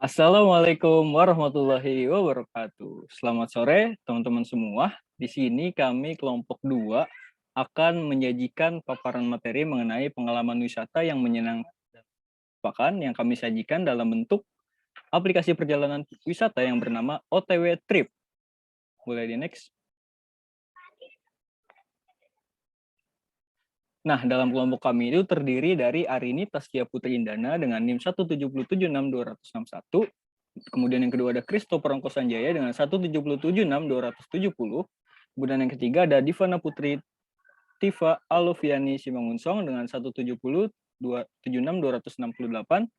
Assalamualaikum warahmatullahi wabarakatuh. Selamat sore teman-teman semua. Di sini kami kelompok 2 akan menyajikan paparan materi mengenai pengalaman wisata yang menyenangkan yang kami sajikan dalam bentuk aplikasi perjalanan wisata yang bernama OTW Trip. Boleh di next. Nah, dalam kelompok kami itu terdiri dari Arini Taskia Putri Indana dengan NIM 1776261. Kemudian yang kedua ada Christopher Rongko Sanjaya dengan 1776270. Kemudian yang ketiga ada Divana Putri Tifa Aloviani Simangunsong dengan 170276268.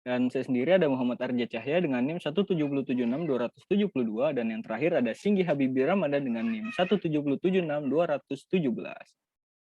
Dan saya sendiri ada Muhammad Arja Cahya dengan NIM 1776272. Dan yang terakhir ada Singgi Habibi Ramadan dengan NIM 1776217.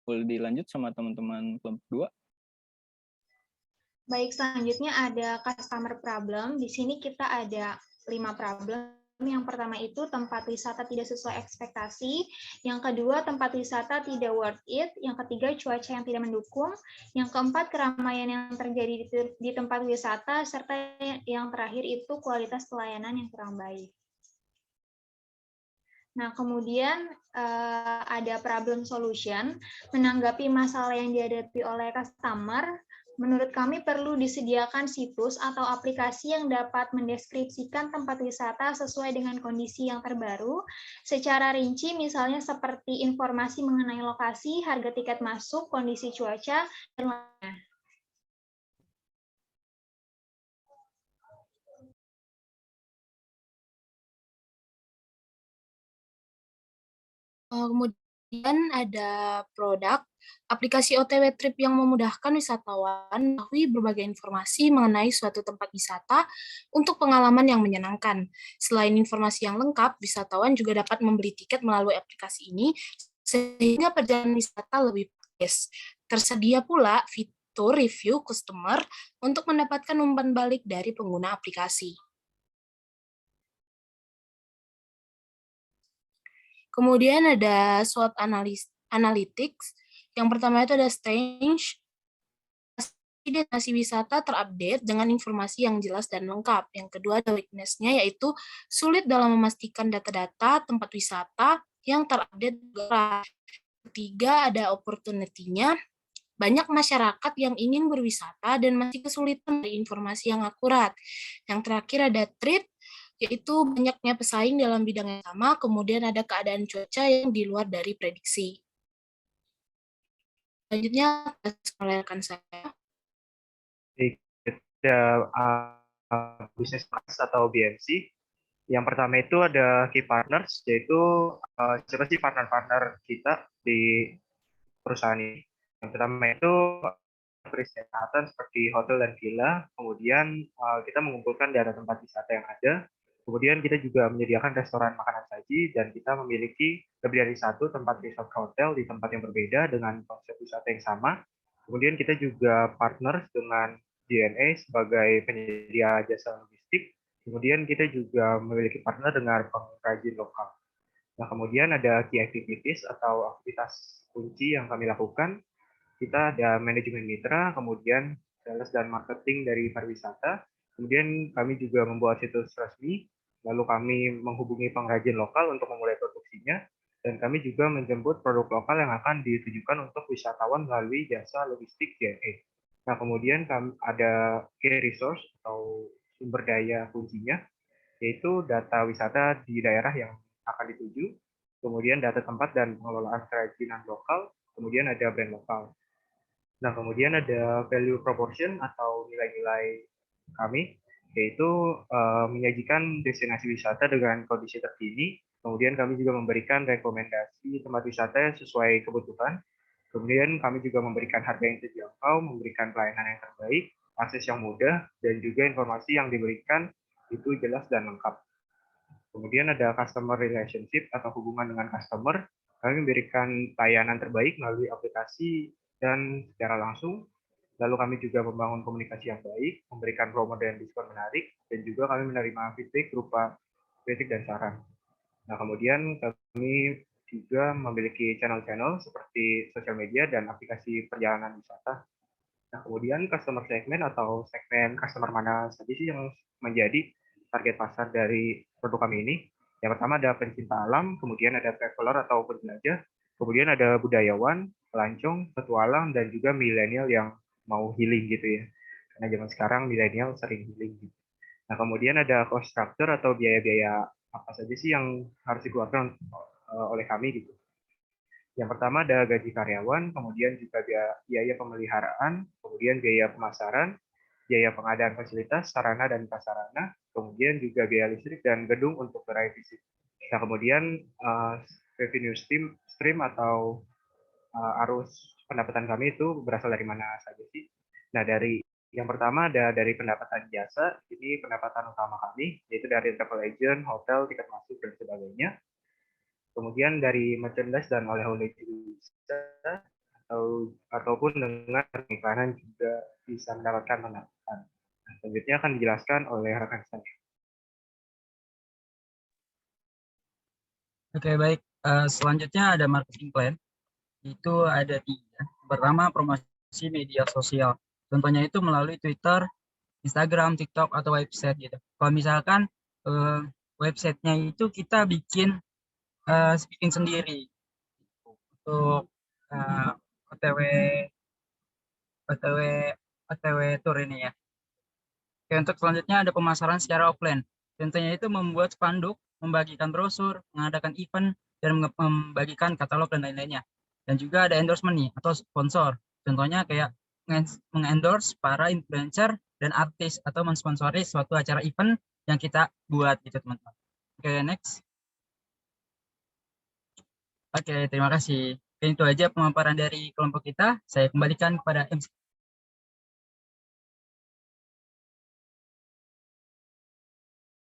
Boleh dilanjut sama teman-teman kelompok 2. Baik, selanjutnya ada customer problem. Di sini kita ada 5 problem. Yang pertama itu tempat wisata tidak sesuai ekspektasi. Yang kedua, tempat wisata tidak worth it. Yang ketiga, cuaca yang tidak mendukung. Yang keempat, keramaian yang terjadi di tempat wisata. Serta yang terakhir itu kualitas pelayanan yang kurang baik. Nah, kemudian ada problem solution. Menanggapi masalah yang dihadapi oleh customer, menurut kami perlu disediakan situs atau aplikasi yang dapat mendeskripsikan tempat wisata sesuai dengan kondisi yang terbaru, secara rinci misalnya seperti informasi mengenai lokasi, harga tiket masuk, kondisi cuaca, dan lainnya. Kemudian ada produk aplikasi OTW Trip yang memudahkan wisatawan mengetahui berbagai informasi mengenai suatu tempat wisata untuk pengalaman yang menyenangkan. Selain informasi yang lengkap, wisatawan juga dapat membeli tiket melalui aplikasi ini sehingga perjalanan wisata lebih praktis. Tersedia pula fitur review customer untuk mendapatkan umpan balik dari pengguna aplikasi. Kemudian ada SWOT Analytics. Yang pertama itu ada stage, destinasi wisata terupdate dengan informasi yang jelas dan lengkap. Yang kedua ada weakness-nya, yaitu sulit dalam memastikan data-data tempat wisata yang terupdate. Ketiga ada opportunity-nya, banyak masyarakat yang ingin berwisata dan masih kesulitan dari informasi yang akurat. Yang terakhir ada threat, yaitu banyaknya pesaing dalam bidang yang sama, kemudian ada keadaan cuaca yang di luar dari prediksi. Selanjutnya, rekan saya. Ada business class atau BMC. Yang pertama itu ada key partners, yaitu siapa sih partner-partner kita di perusahaan ini. Yang pertama itu kesehatan seperti hotel dan villa, kemudian kita mengumpulkan data tempat wisata yang ada, kemudian kita juga menyediakan restoran makanan saji, dan kita memiliki lebih dari satu tempat resort hotel di tempat yang berbeda dengan konsep wisata yang sama. Kemudian kita juga partner dengan JNE sebagai penyedia jasa logistik, kemudian kita juga memiliki partner dengan pengrajin lokal. Nah, kemudian ada key activities atau aktivitas kunci yang kami lakukan. Kita ada manajemen mitra, kemudian sales dan marketing dari pariwisata, kemudian kami juga membuat situs resmi, lalu kami menghubungi pengrajin lokal untuk memulai produksinya, dan kami juga menjemput produk lokal yang akan ditujukan untuk wisatawan melalui jasa logistik JNE. Nah, kemudian ada key resource atau sumber daya kuncinya, yaitu data wisata di daerah yang akan dituju, kemudian data tempat dan pengelolaan kerajinan lokal, kemudian ada brand lokal. Nah, kemudian ada value proportion atau nilai-nilai kami, yaitu menyajikan destinasi wisata dengan kondisi terkini, kemudian kami juga memberikan rekomendasi tempat wisata sesuai kebutuhan, kemudian kami juga memberikan harga yang terjangkau, memberikan pelayanan yang terbaik, akses yang mudah, dan juga informasi yang diberikan itu jelas dan lengkap. Kemudian ada customer relationship atau hubungan dengan customer, kami memberikan layanan terbaik melalui aplikasi dan secara langsung. Lalu kami juga membangun komunikasi yang baik, memberikan promo dan diskon menarik, dan juga kami menerima feedback berupa kritik dan saran. Nah, kemudian kami juga memiliki channel-channel seperti sosial media dan aplikasi perjalanan wisata. Nah, kemudian customer segment atau segmen customer mana saja sih yang menjadi target pasar dari produk kami ini? Yang pertama ada pencinta alam, kemudian ada traveler atau penjelajah, kemudian ada budayawan, pelancong, petualang, dan juga milenial yang mau healing gitu ya. Karena zaman sekarang milenial sering healing gitu. Nah, kemudian ada cost structure atau biaya-biaya apa saja sih yang harus dikeluarkan oleh kami gitu. Yang pertama ada gaji karyawan, kemudian juga biaya pemeliharaan, kemudian biaya pemasaran, biaya pengadaan fasilitas, sarana dan prasarana, kemudian juga biaya listrik dan gedung untuk gerai fisik. Nah, kemudian revenue stream atau arus pendapatan kami itu berasal dari mana saja sih? Nah, dari yang pertama ada dari pendapatan jasa, ini pendapatan utama kami, yaitu dari travel agent, hotel, tiket masuk, dan sebagainya. Kemudian dari merchandise dan oleh-oleh juga ataupun dengan iklanan juga bisa mendapatkan pendapatan. Nah, selanjutnya akan dijelaskan oleh rekan saya. Oke, baik. Selanjutnya ada marketing plan. Itu ada 3. Pertama, promosi media sosial. Contohnya itu melalui Twitter, Instagram, TikTok, atau website gitu. Kalau misalkan websitenya itu kita bikin sendiri untuk OTW OTW OTW tour ini ya. Oke, untuk selanjutnya ada pemasaran secara offline. Contohnya itu membuat spanduk, membagikan brosur, mengadakan event, dan membagikan katalog dan lain-lainnya. Dan juga ada endorsement nih atau sponsor. Contohnya kayak mengendorse para influencer dan artis atau mensponsori suatu acara event yang kita buat gitu teman-teman. Oke, next. Oke, terima kasih. Itu aja pemaparan dari kelompok kita. Saya kembalikan kepada MC.